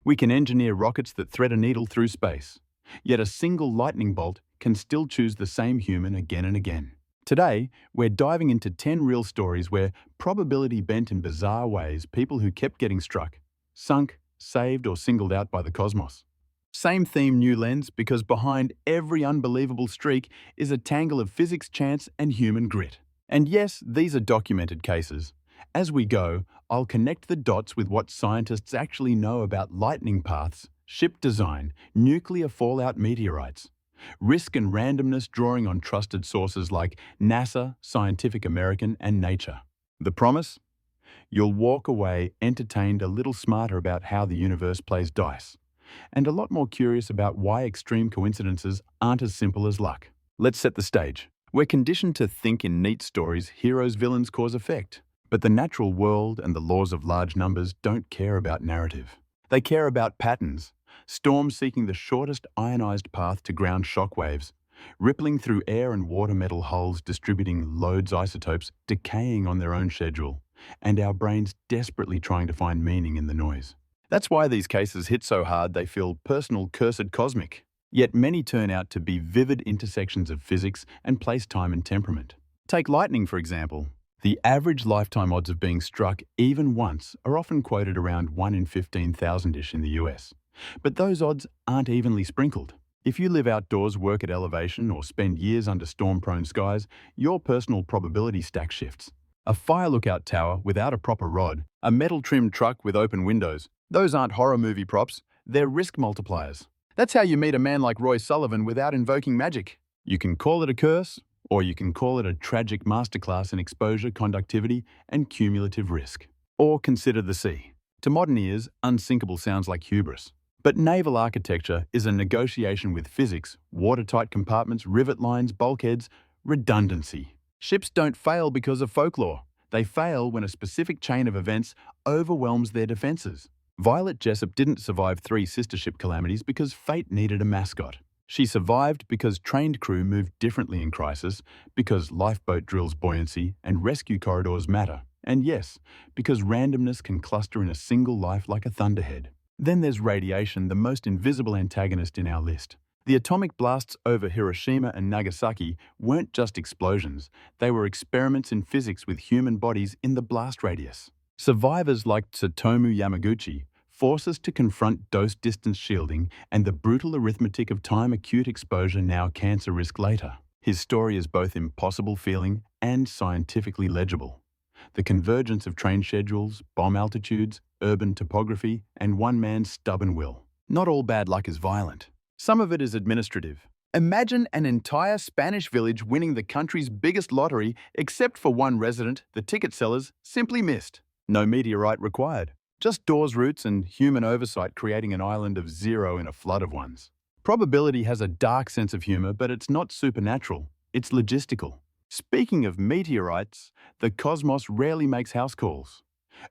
We can engineer rockets that thread a needle through space. Yet a single lightning bolt can still choose the same human again and again. Today, we're diving into 10 real stories where probability bent in bizarre ways people who kept getting struck, sunk, saved, or singled out by the cosmos. Same theme, new lens, because behind every unbelievable streak is a tangle of physics, chance, and human grit. And yes, these are documented cases. As we go, I'll connect the dots with what scientists actually know about lightning paths, ship design, nuclear fallout meteorites, risk and randomness drawing on trusted sources like NASA, Scientific American, and Nature. The promise? You'll walk away entertained, a little smarter about how the universe plays dice, and a lot more curious about why extreme coincidences aren't as simple as luck. Let's set the stage. We're conditioned to think in neat stories, heroes, villains, cause, effect. But the natural world and the laws of large numbers don't care about narrative. They care about patterns. Storms seeking the shortest ionized path to ground shockwaves, rippling through air and water metal hulls, distributing loads, isotopes, decaying on their own schedule, and our brains desperately trying to find meaning in the noise. That's why these cases hit so hard they feel personal, cursed, cosmic. Yet many turn out to be vivid intersections of physics and place, time, and temperament. Take lightning, for example. The average lifetime odds of being struck even once are often quoted around 1 in 15,000-ish in the US. But those odds aren't evenly sprinkled. If you live outdoors, work at elevation, or spend years under storm-prone skies, your personal probability stack shifts. A fire lookout tower without a proper rod, a metal-trimmed truck with open windows, those aren't horror movie props, they're risk multipliers. That's how you meet a man like Sullivan without invoking magic. You can call it a curse, or you can call it a tragic masterclass in exposure, conductivity, and cumulative risk. Or consider the sea. To modern ears, unsinkable sounds like hubris. But naval architecture is a negotiation with physics, watertight compartments, rivet lines, bulkheads, redundancy. Ships don't fail because of folklore. They fail when a specific chain of events overwhelms their defenses. Violet Jessop didn't survive 3 sister ship calamities because fate needed a mascot. She survived because trained crew moved differently in crisis, because lifeboat drills buoyancy and rescue corridors matter, and yes, because randomness can cluster in a single life like a thunderhead. Then there's radiation, the most invisible antagonist in our list. The atomic blasts over Hiroshima and Nagasaki weren't just explosions, they were experiments in physics with human bodies in the blast radius. Survivors like Tsutomu Yamaguchi force us to confront dose-distance shielding and the brutal arithmetic of time, acute exposure, now cancer risk later. His story is both impossible feeling and scientifically legible. The convergence of train schedules, bomb altitudes, urban topography, and one man's stubborn will. Not all bad luck is violent. Some of it is administrative. Imagine an entire Spanish village winning the country's biggest lottery, except for one resident the ticket sellers simply missed. No meteorite required. Just doors, routes, and human oversight creating an island of 0 in a flood of ones. Probability has a dark sense of humor, but it's not supernatural. It's logistical. Speaking of meteorites, the cosmos rarely makes house calls.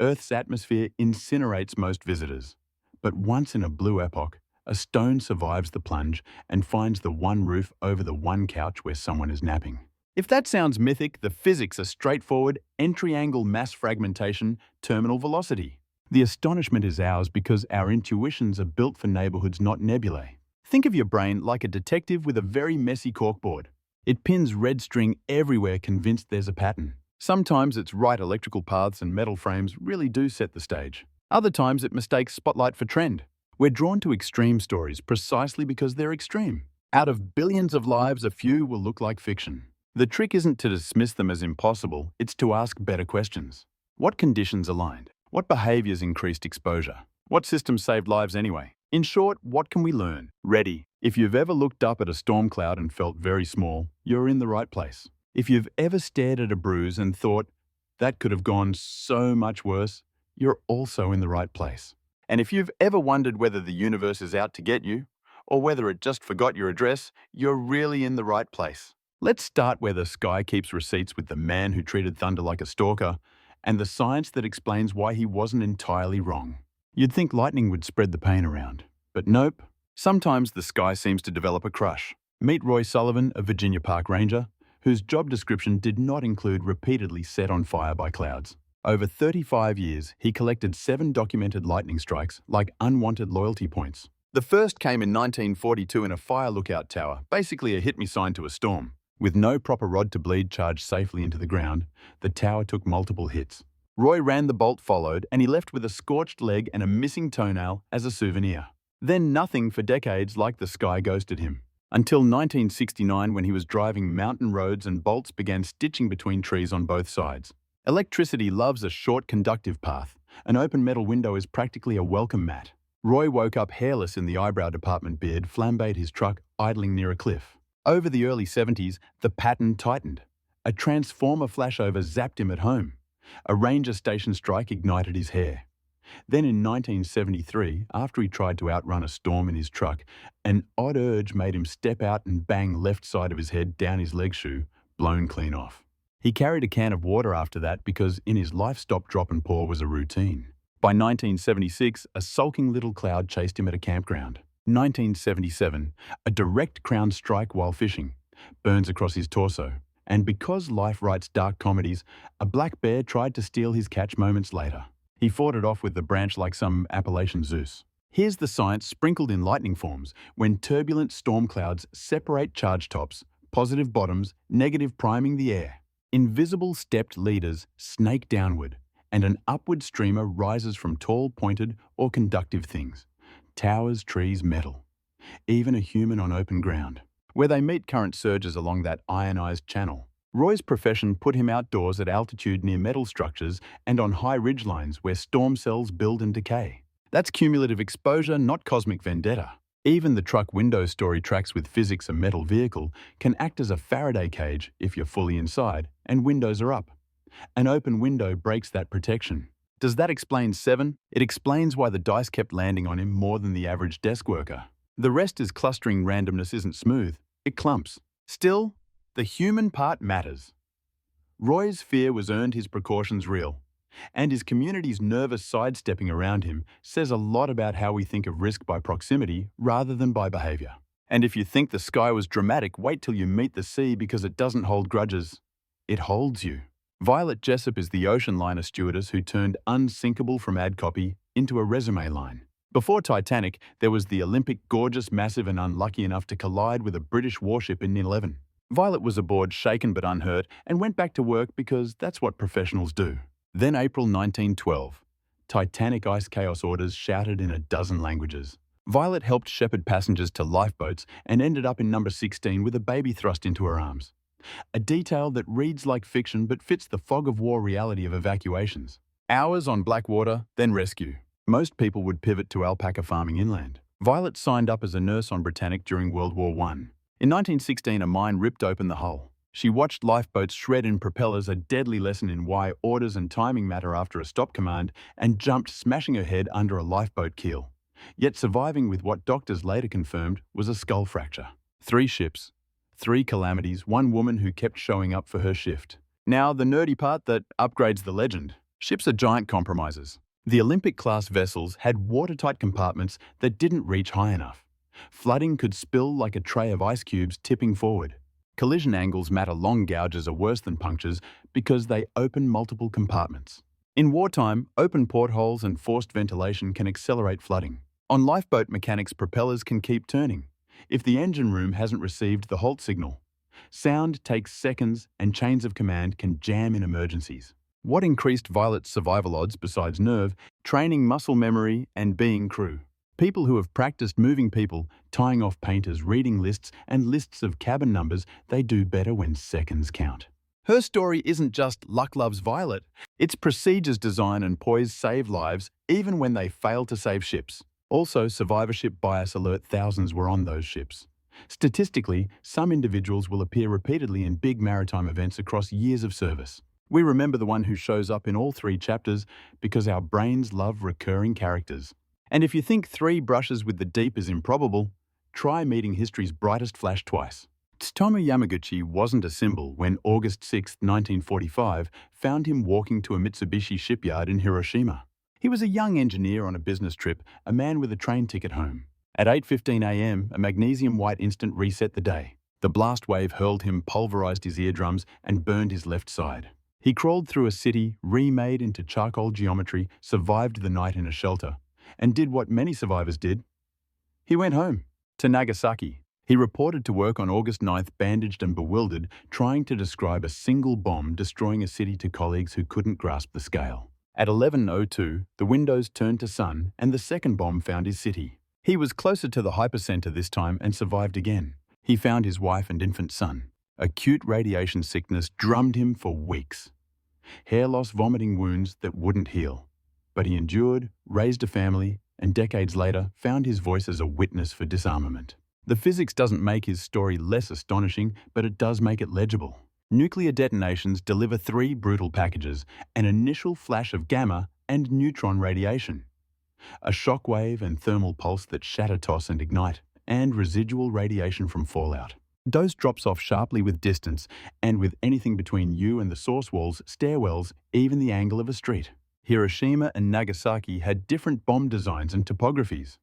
Earth's atmosphere incinerates most visitors. But once in a blue epoch, a stone survives the plunge and finds the one roof over the one couch where someone is napping. If that sounds mythic, the physics are straightforward: entry angle, mass fragmentation, terminal velocity. The astonishment is ours because our intuitions are built for neighborhoods, not nebulae. Think of your brain like a detective with a very messy corkboard. It pins red string everywhere, convinced there's a pattern. Sometimes its right electrical paths and metal frames really do set the stage. Other times it mistakes spotlight for trend. We're drawn to extreme stories precisely because they're extreme. Out of billions of lives, a few will look like fiction. The trick isn't to dismiss them as impossible, it's to ask better questions. What conditions aligned? What behaviors increased exposure? What systems saved lives anyway? In short, what can we learn? Ready. If you've ever looked up at a storm cloud and felt very small, you're in the right place. If you've ever stared at a bruise and thought, that could have gone so much worse, you're also in the right place. And if you've ever wondered whether the universe is out to get you, or whether it just forgot your address, you're really in the right place. Let's start where the sky keeps receipts, with the man who treated thunder like a stalker, and the science that explains why he wasn't entirely wrong. You'd think lightning would spread the pain around, but nope. Sometimes the sky seems to develop a crush. Meet Sullivan, a Virginia Park ranger, whose job description did not include repeatedly set on fire by clouds. Over 35 years, he collected 7 documented lightning strikes, like unwanted loyalty points. The first came in 1942 in a fire lookout tower, basically a hit-me sign to a storm. With no proper rod to bleed charged safely into the ground, the tower took multiple hits. Roy ran the bolt followed, and he left with a scorched leg and a missing toenail as a souvenir. Then nothing for decades, like the sky ghosted him. Until 1969, when he was driving mountain roads and bolts began stitching between trees on both sides. Electricity loves a short conductive path. An open metal window is practically a welcome mat. Roy woke up hairless in the eyebrow department beard, flambéed his truck, idling near a cliff. Over the early 70s, the pattern tightened. A transformer flashover zapped him at home. A ranger station strike ignited his hair. Then in 1973, after he tried to outrun a storm in his truck, an odd urge made him step out and bang left side of his head down his leg shoe, blown clean off. He carried a can of water after that because in his life stop, drop and pour was a routine. By 1976, a sulking little cloud chased him at a campground. 1977, a direct crown strike while fishing, burns across his torso. And because life writes dark comedies, a black bear tried to steal his catch moments later. He fought it off with the branch like some Appalachian Zeus. Here's the science sprinkled in lightning forms when turbulent storm clouds separate charge tops, positive bottoms, negative priming the air. Invisible stepped leaders snake downward, and an upward streamer rises from tall, pointed, or conductive things. Towers, trees, metal. Even a human on open ground. Where they meet current surges along that ionized channel. Roy's profession put him outdoors at altitude near metal structures and on high ridgelines where storm cells build and decay. That's cumulative exposure, not cosmic vendetta. Even the truck window story tracks with physics a metal vehicle can act as a Faraday cage if you're fully inside and windows are up. An open window breaks that protection. Does that explain 7? It explains why the dice kept landing on him more than the average desk worker. The rest is clustering randomness isn't smooth, it clumps. Still, the human part matters. Roy's fear was earned, his precautions real, and his community's nervous sidestepping around him says a lot about how we think of risk by proximity rather than by behavior. And if you think the sky was dramatic, wait till you meet the sea because it doesn't hold grudges. It holds you. Violet Jessop is the ocean liner stewardess who turned unsinkable from ad copy into a resume line. Before Titanic, there was the Olympic, gorgeous, massive and unlucky enough to collide with a British warship in 9/11. Violet was aboard, shaken but unhurt, and went back to work because that's what professionals do. Then April 1912. Titanic ice chaos orders shouted in a dozen languages. Violet helped shepherd passengers to lifeboats and ended up in number 16 with a baby thrust into her arms. A detail that reads like fiction but fits the fog of war reality of evacuations. Hours on Blackwater, then rescue. Most people would pivot to alpaca farming inland. Violet signed up as a nurse on Britannic during World War I. In 1916, a mine ripped open the hull. She watched lifeboats shred in propellers, a deadly lesson in why orders and timing matter after a stop command, and jumped, smashing her head under a lifeboat keel. Yet surviving with what doctors later confirmed was a skull fracture. 3 ships, 3 calamities, 1 woman who kept showing up for her shift. Now, the nerdy part that upgrades the legend. Ships are giant compromises. The Olympic-class vessels had watertight compartments that didn't reach high enough. Flooding could spill like a tray of ice cubes tipping forward. Collision angles matter. Long gouges are worse than punctures because they open multiple compartments. In wartime, open portholes and forced ventilation can accelerate flooding. On lifeboat mechanics, propellers can keep turning if the engine room hasn't received the halt signal. Sound takes seconds and chains of command can jam in emergencies. What increased Violet's survival odds besides nerve? Training, muscle memory, and being crew. People who have practiced moving people, tying off painters, reading lists and lists of cabin numbers, they do better when seconds count. Her story isn't just luck loves Violet. Its procedures, design and poise save lives even when they fail to save ships. Also, survivorship bias alert, thousands were on those ships. Statistically, some individuals will appear repeatedly in big maritime events across years of service. We remember the one who shows up in all 3 chapters because our brains love recurring characters. And if you think 3 brushes with the deep is improbable, try meeting history's brightest flash twice. Tsutomu Yamaguchi wasn't a symbol when August 6, 1945 found him walking to a Mitsubishi shipyard in Hiroshima. He was a young engineer on a business trip, a man with a train ticket home. At 8:15 a.m., a magnesium-white instant reset the day. The blast wave hurled him, pulverized his eardrums, and burned his left side. He crawled through a city remade into charcoal geometry, survived the night in a shelter, and did what many survivors did. He went home, to Nagasaki. He reported to work on August 9th, bandaged and bewildered, trying to describe a single bomb destroying a city to colleagues who couldn't grasp the scale. At 11:02, the windows turned to sun and the second bomb found his city. He was closer to the hypercenter this time and survived again. He found his wife and infant son. Acute radiation sickness drummed him for weeks. Hair loss, vomiting wounds that wouldn't heal. But he endured, raised a family, and decades later found his voice as a witness for disarmament. The physics doesn't make his story less astonishing, but it does make it legible. Nuclear detonations deliver three brutal packages: an initial flash of gamma and neutron radiation, a shock wave and thermal pulse that shatter, toss, and ignite, and residual radiation from fallout. Dose drops off sharply with distance, and with anything between you and the source walls, stairwells, even the angle of a street. Hiroshima and Nagasaki had different bomb designs and topographies.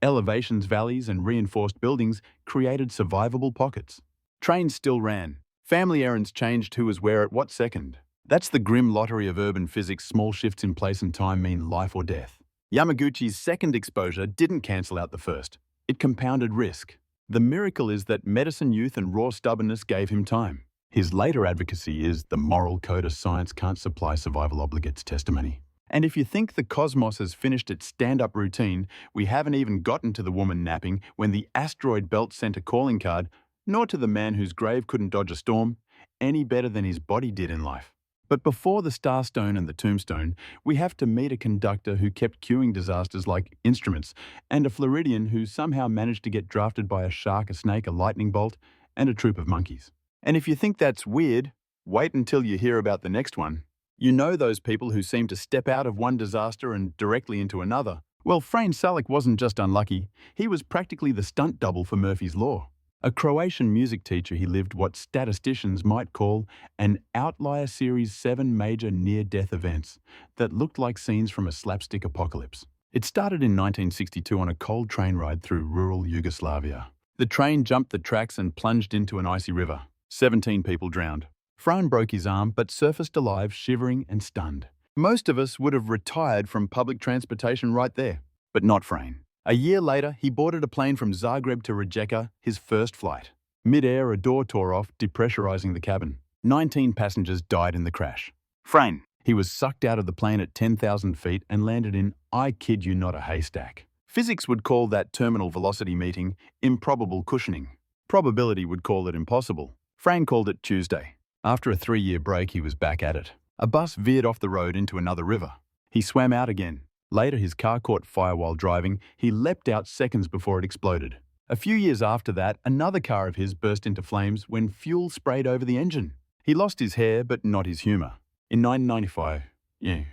Elevations, valleys, and reinforced buildings created survivable pockets. Trains still ran. Family errands changed who was where at what second. That's the grim lottery of urban physics. Small shifts in place and time mean life or death. Yamaguchi's second exposure didn't cancel out the first. It compounded risk. The miracle is that medicine, youth, and raw stubbornness gave him time. His later advocacy is the moral code of science can't supply survival obligates testimony. And if you think the cosmos has finished its stand-up routine, we haven't even gotten to the woman napping when the asteroid belt sent a calling card, nor to the man whose grave couldn't dodge a storm, any better than his body did in life. But before the starstone and the tombstone, we have to meet a conductor who kept cueing disasters like instruments, and a Floridian who somehow managed to get drafted by a shark, a snake, a lightning bolt, and a troop of monkeys. And if you think that's weird, wait until you hear about the next one. You know those people who seem to step out of one disaster and directly into another. Well, Frane Salak wasn't just unlucky, he was practically the stunt double for Murphy's Law. A Croatian music teacher, he lived what statisticians might call an outlier series 7 major near-death events that looked like scenes from a slapstick apocalypse. It started in 1962 on a cold train ride through rural Yugoslavia. The train jumped the tracks and plunged into an icy river. 17 people drowned. Frane broke his arm but surfaced alive, shivering and stunned. Most of us would have retired from public transportation right there, but not Frane. A year later, he boarded a plane from Zagreb to Rijeka, his first flight. Mid-air, a door tore off, depressurizing the cabin. 19 passengers died in the crash. Frane. He was sucked out of the plane at 10,000 feet and landed in, I kid you not, a haystack. Physics would call that terminal velocity meeting improbable cushioning. Probability would call it impossible. Frane called it Tuesday. After a 3-year break, he was back at it. A bus veered off the road into another river. He swam out again. Later, his car caught fire while driving. He leapt out seconds before it exploded. A few years after that, another car of his burst into flames when fuel sprayed over the engine. He lost his hair, but not his humor. In 1995, he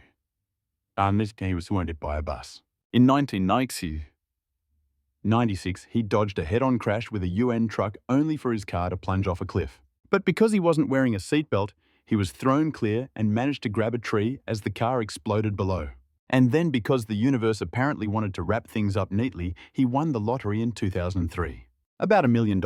was wounded by a bus. In 1996, he dodged a head-on crash with a UN truck only for his car to plunge off a cliff. But because he wasn't wearing a seatbelt, he was thrown clear and managed to grab a tree as the car exploded below. And then, because the universe apparently wanted to wrap things up neatly, he won the lottery in 2003. About $1 million.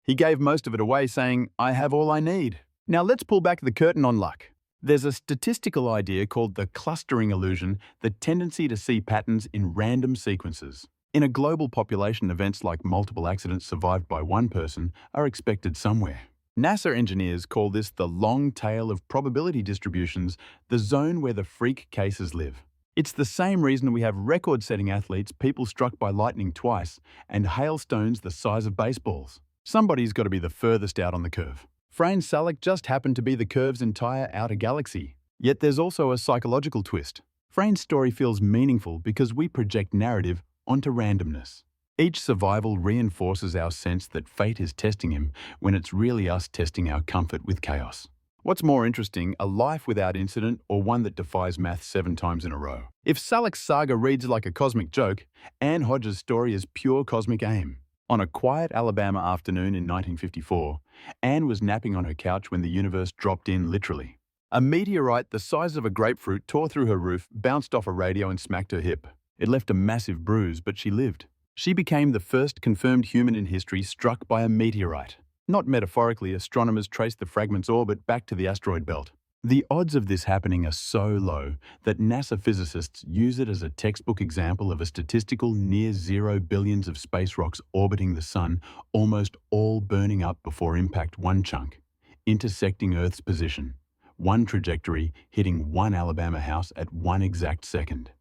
He gave most of it away saying, I have all I need. Now let's pull back the curtain on luck. There's a statistical idea called the clustering illusion, the tendency to see patterns in random sequences. In a global population, events like multiple accidents survived by one person are expected somewhere. NASA engineers call this the long tail of probability distributions, the zone where the freak cases live. It's the same reason we have record-setting athletes, people struck by lightning twice, and hailstones the size of baseballs. Somebody's got to be the furthest out on the curve. Frane Salak just happened to be the curve's entire outer galaxy. Yet there's also a psychological twist. Frane's story feels meaningful because we project narrative onto randomness. Each survival reinforces our sense that fate is testing him when it's really us testing our comfort with chaos. What's more interesting, a life without incident or one that defies math 7 times in a row? If Salak's saga reads like a cosmic joke, Anne Hodges' story is pure cosmic aim. On a quiet Alabama afternoon in 1954, Anne was napping on her couch when the universe dropped in literally. A meteorite the size of a grapefruit tore through her roof, bounced off a radio and smacked her hip. It left a massive bruise, but she lived. She became the first confirmed human in history struck by a meteorite. Not metaphorically, astronomers traced the fragment's orbit back to the asteroid belt. The odds of this happening are so low that NASA physicists use it as a textbook example of a statistical near-zero billions of space rocks orbiting the Sun, almost all burning up before impact one chunk, intersecting Earth's position, one trajectory hitting one Alabama house at one exact second.